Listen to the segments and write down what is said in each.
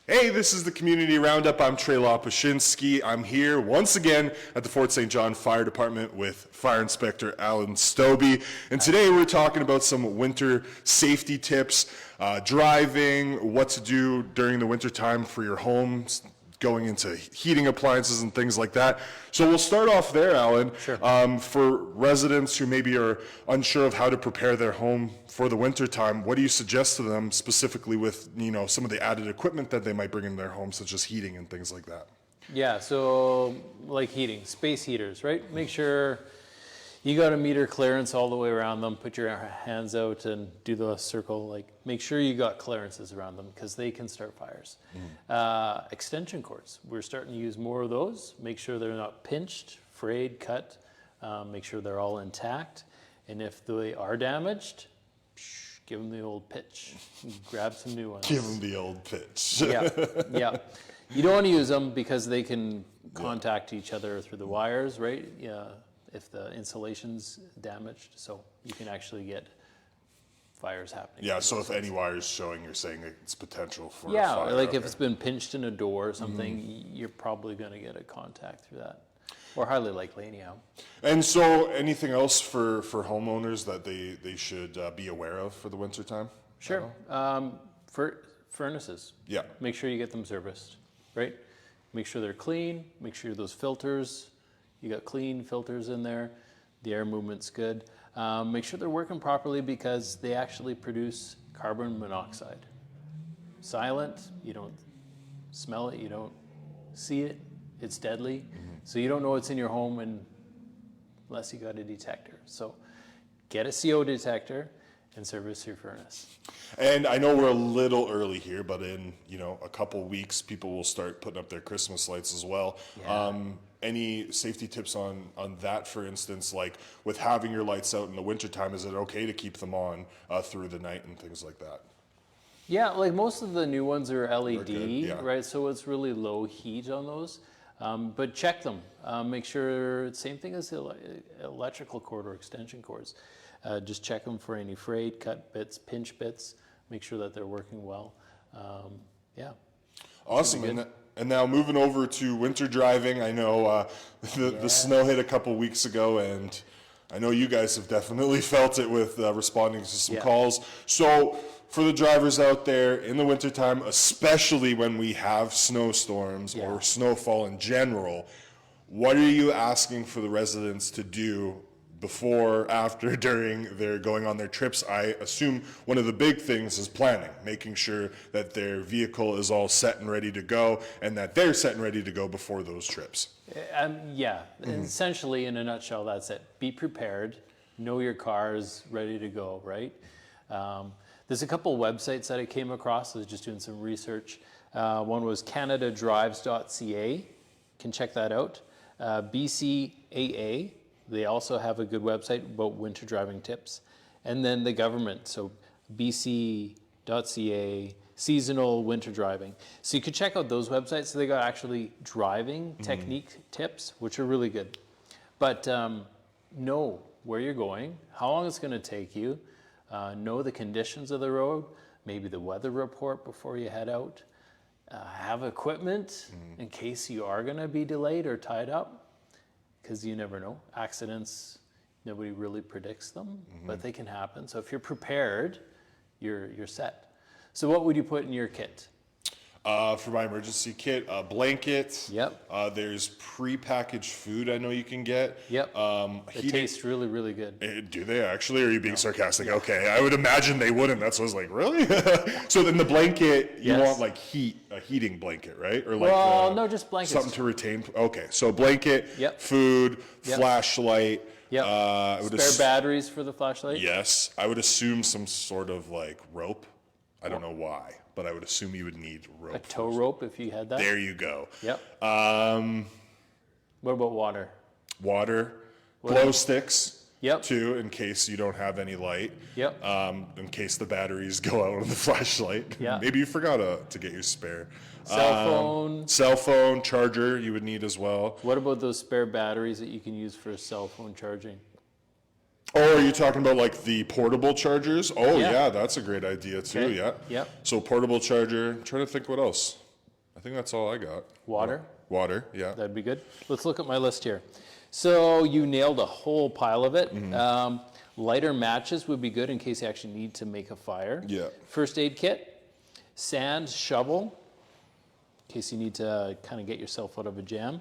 Hey, this is the Community Roundup. I'm Trey Lopashinsky. I'm here once again at the Fort St. John Fire Department with Fire Inspector Alyn Stobbe. And today we're talking about some winter safety tips, driving, what to do during the winter time for your homes, going into heating appliances and things like that. So we'll start off there, Alyn. Sure. For residents who maybe are unsure of how to prepare their home for the winter time, what do you suggest to them specifically with, some of the added equipment that they might bring in their home, such as heating and things like that? Yeah, so like heating, space heaters, right? Make sure you got a meter clearance all the way around them. Put your hands out and do the circle. Like, make sure you got clearances around them because they can start fires. Extension cords, we're starting to use more of those. Make sure they're not pinched, frayed, cut. Make sure they're all intact. And if they are damaged, give them the old pitch. Grab some new ones. Give them the old pitch. Yeah. You don't want to use them because they can contact each other through the wires, right? Yeah. If the insulation's damaged, so you can actually get fires happening. Yeah, so if any wire's showing, you're saying it's potential for a yeah, fire. like if it's been pinched in a door or something, you're probably going to get a contact through that, or highly likely anyhow. And so anything else for homeowners that they should be aware of for the winter time? Sure. For furnaces, Yeah. make sure you get them serviced, right? Make sure they're clean, make sure those filters, you got clean filters in there, the air movement's good. Make sure they're working properly because they actually produce carbon monoxide. Silent, you don't smell it, you don't see it, it's deadly. So you don't know what's in your home unless you got a detector. So get a CO detector and service your furnace. And I know we're a little early here, but in a couple weeks, people will start putting up their Christmas lights as well. Yeah. Any safety tips on that, for instance, like with having your lights out in the wintertime, is it okay to keep them on through the night and things like that? Yeah, like most of the new ones are LED, yeah. right? So it's really low heat on those. But check them. Make sure, same thing as the electrical cord or extension cords. Just check them for any frayed, cut bits, pinch bits. Make sure that they're working well. Yeah. Awesome. And now moving over to winter driving, I know the snow hit a couple weeks ago, and I know you guys have definitely felt it with responding to some calls. So for the drivers out there in the wintertime, especially when we have snowstorms or snowfall in general, what are you asking for the residents to do before, after, during their going on their trips? I assume one of the big things is planning, making sure that their vehicle is all set and ready to go and that they're set and ready to go before those trips. Essentially, in a nutshell, that's it. Be prepared. Know your car is ready to go, right? There's a couple websites that I came across. I was just doing some research. One was canadadrives.ca. Can check that out. BCAA. They also have a good website about winter driving tips. And then the government, so bc.ca, seasonal winter driving. So you could check out those websites. So they got actually driving technique tips, which are really good. But know where you're going, how long it's going to take you, know the conditions of the road, maybe the weather report before you head out, have equipment in case you are going to be delayed or tied up. Because you never know. Accidents, nobody really predicts them, but they can happen. So if you're prepared, you're set. So what would you put in your kit? For my emergency kit, a blanket. Yep. There's pre-packaged food I know you can get. Yep. It tastes really, really good. Do they actually? Or are you being sarcastic? Yeah. Okay, I would imagine they wouldn't. That's what I was like, really? So in the blanket, you want like a heating blanket, right? Or like no, just blankets. Something to retain. Okay, so blanket, food, flashlight. Yep. Spare batteries for the flashlight? Yes. I would assume some sort of like rope. I don't know why, but I would assume you would need rope. A tow rope if you had that? There you go. Yep. What about water? Glow sticks. Yep. Too, in case you don't have any light. Yep. In case the batteries go out on the flashlight. Yeah. Maybe you forgot to get your spare. Cell phone. Charger you would need as well. What about those spare batteries that you can use for cell phone charging? Oh, are you talking about like the portable chargers? Oh, yeah, that's a great idea too. Okay. Yeah. Yep. So portable charger. I'm trying to think what else. I think that's all I got. Water? Water, yeah. That'd be good. Let's look at my list here. So you nailed a whole pile of it. Lighter matches would be good in case you actually need to make a fire. Yeah. First aid kit, sand, shovel, in case you need to kind of get yourself out of a jam.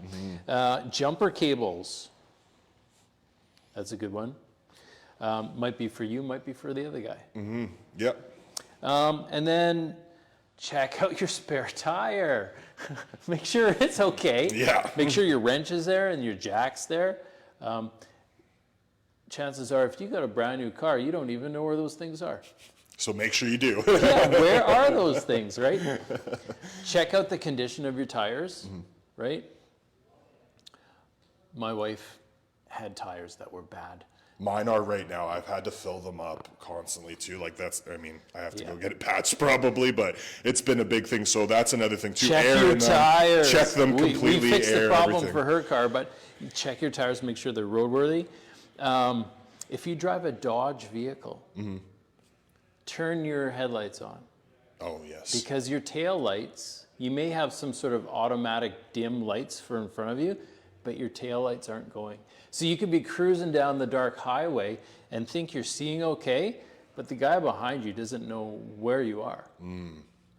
Jumper cables. That's a good one. Might be for you, might be for the other guy. Yep. And then check out your spare tire. Make sure it's okay. Yeah. Make sure your wrench is there and your jack's there. Chances are, if you got a brand new car, you don't even know where those things are. So make sure you do. Yeah, where are those things, right? Check out the condition of your tires, right? My wife had tires that were bad. Mine are right now. I've had to fill them up constantly too. Like I have to go get it patched probably, but it's been a big thing. So that's another thing too. Check air your in them, tires. check them completely. We fixed air the problem everything. for her car, but check your tires, make sure they're roadworthy. If you drive a Dodge vehicle, turn your headlights on. Oh yes. Because your tail lights, you may have some sort of automatic dim lights for in front of you, but your tail lights aren't going. So you could be cruising down the dark highway and think you're seeing okay, but the guy behind you doesn't know where you are.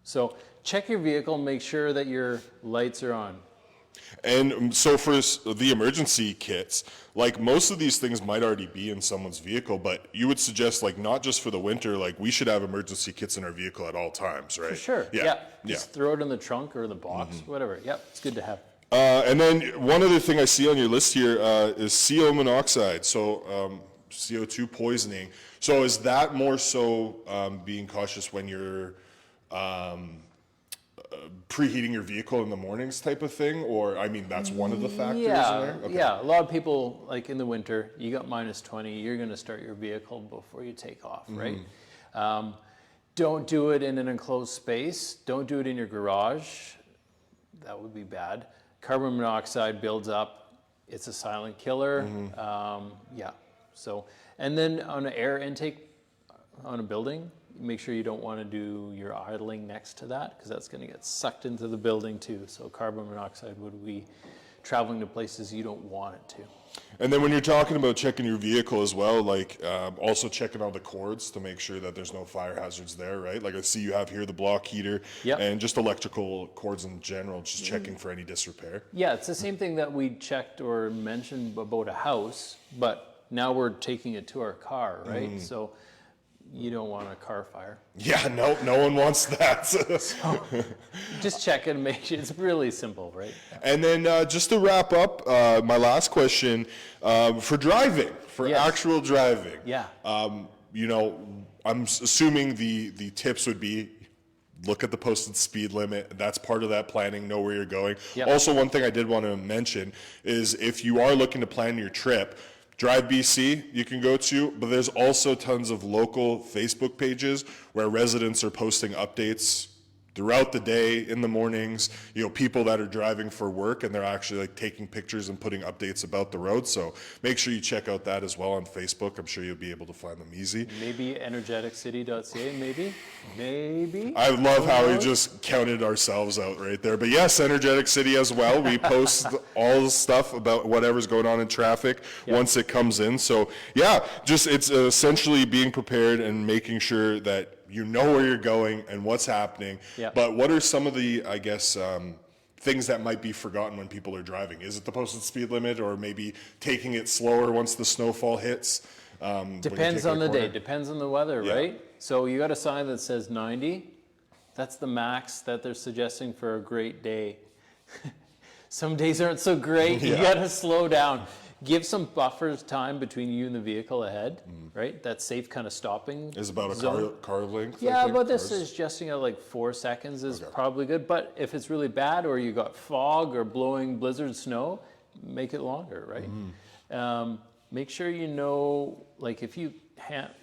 So check your vehicle, make sure that your lights are on. And so for the emergency kits, like most of these things might already be in someone's vehicle, but you would suggest like not just for the winter, like we should have emergency kits in our vehicle at all times, right? For sure. Yeah. Just throw it in the trunk or the box, whatever. Yep, it's good to have. And then one other thing I see on your list here is CO monoxide, so CO2 poisoning. So is that more so being cautious when you're preheating your vehicle in the mornings type of thing? Or, I mean, that's one of the factors in there? Okay. Yeah, a lot of people, like in the winter, you got -20, you're going to start your vehicle before you take off, right? Don't do it in an enclosed space. Don't do it in your garage. That would be bad. Carbon monoxide builds up. It's a silent killer. So, and then on an air intake on a building, make sure you don't want to do your idling next to that, because that's going to get sucked into the building too. So carbon monoxide would be traveling to places you don't want it to. And then when you're talking about checking your vehicle as well, like also checking all the cords to make sure that there's no fire hazards there, right? Like I see you have here the block heater and just electrical cords in general, just checking for any disrepair. Yeah, it's the same thing that we checked or mentioned about a house, but now we're taking it to our car, right? So you don't want a car fire. Yeah, no one wants that. So just check it and make sure. It's really simple, right? And then just to wrap up, my last question, for driving, for actual driving. Yeah. You know, I'm assuming the tips would be look at the posted speed limit. That's part of that planning, know where you're going. Yep. Also, one thing I did want to mention is if you are looking to plan your trip, Drive BC you can go to, but there's also tons of local Facebook pages where residents are posting updates throughout the day, in the mornings, you know, people that are driving for work and they're actually like taking pictures and putting updates about the road. So make sure you check out that as well on Facebook. I'm sure you'll be able to find them easy. Maybe energeticcity.ca, maybe. I love how we just counted ourselves out right there. But yes, Energetic City as well. We post all the stuff about whatever's going on in traffic once it comes in. So yeah, just it's essentially being prepared and making sure that you know where you're going and what's happening. But what are some of the, I guess, things that might be forgotten when people are driving? Is it the posted speed limit, or maybe taking it slower once the snowfall hits? Depends on the day, depends on the weather, right? So you got a sign that says 90. That's the max that they're suggesting for a great day. Some days aren't so great. You got to slow down. Give some buffers time between you and the vehicle ahead, right? That safe kind of stopping is about a zone. car length. Yeah, but this is adjusting at like 4 seconds is probably good. But if it's really bad, or you got fog or blowing blizzard snow, make it longer, right? Make sure you know, like if you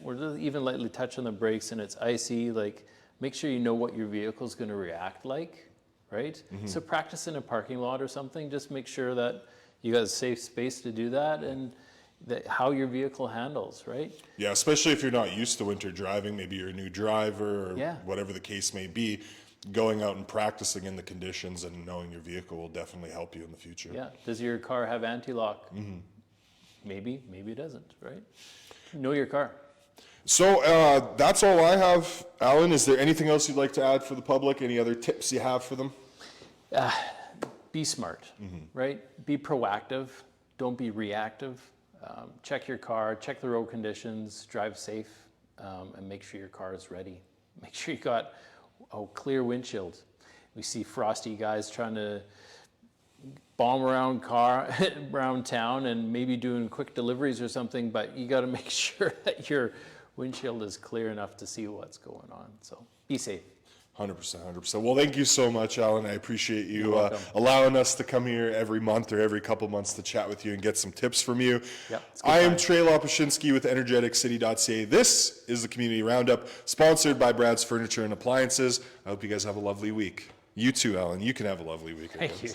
or even lightly touch on the brakes and it's icy, like make sure you know what your vehicle's going to react like, right? So practice in a parking lot or something. Just make sure that you got a safe space to do that, and how your vehicle handles, right? Yeah, especially if you're not used to winter driving, maybe you're a new driver or whatever the case may be. going out and practicing in the conditions and knowing your vehicle will definitely help you in the future. Yeah. Does your car have anti-lock? Maybe it doesn't, right? Know your car. So that's all I have, Alan. Is there anything else you'd like to add for the public? Any other tips you have for them? Be smart, right? Be proactive. Don't be reactive. Check your car, check the road conditions, drive safe, and make sure your car is ready. Make sure you got a clear windshield. We see frosty guys trying to bomb around town and maybe doing quick deliveries or something, but you got to make sure that your windshield is clear enough to see what's going on. So be safe. 100%. Well, thank you so much, Alan. I appreciate you welcome. allowing us to come here every month or every couple months to chat with you and get some tips from you. Yep, it's a good I am time. Trey Lopushinsky with EnergeticCity.ca. This is the Community Roundup, sponsored by Brad's Furniture and Appliances. I hope you guys have a lovely week. You too, Alan. You can have a lovely week. Thank you.